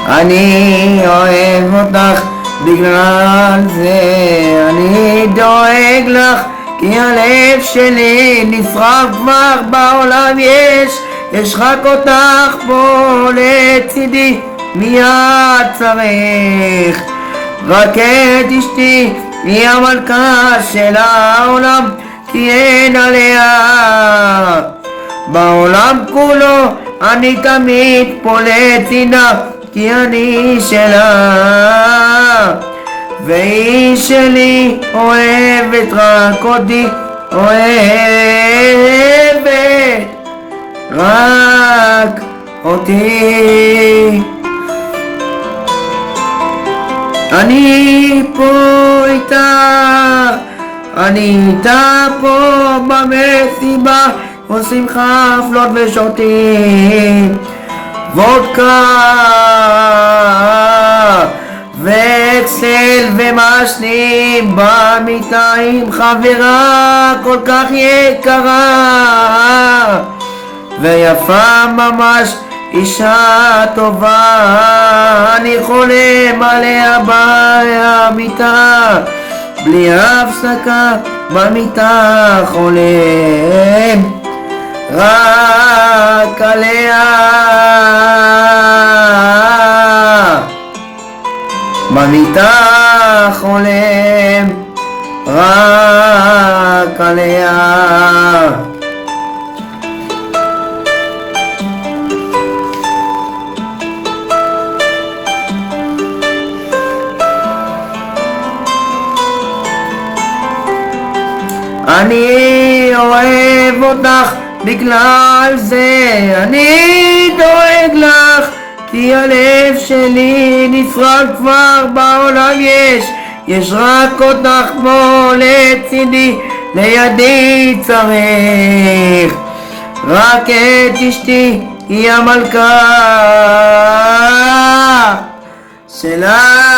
אני אוהב אותך, בגלל זה אני דואג לך, כי הלב שלי נשרף כבר בעולם יש רק אותך פה לצידי, מי את צריך? רק את אשתי, היא המלכה של העולם, כי אין עליה בעולם כולו, אני תמיד פה לצידה, כי אני שלה, והיא שלי, אוהבת רק אותי, אוהבת רק אותי. אני פה איתך, אני איתה פה במסיבה, עושים חפלות ושותים וודקה ואקסל ומשנים במיטה עם חברה כל כך יקרה ויפה ממש, אישה טובה, אני חולם עליה במיטה, בלי הפסקה במיטה חולם רק עליה, במיטה חולם רק עליה. אני אוהב אותך, בגלל זה אני דואג לך, כי הלב שלי נשרף כבר בעולם יש רק אותך פה לצידי, לידי צריך רק את אשתי, היא המלכה שלה.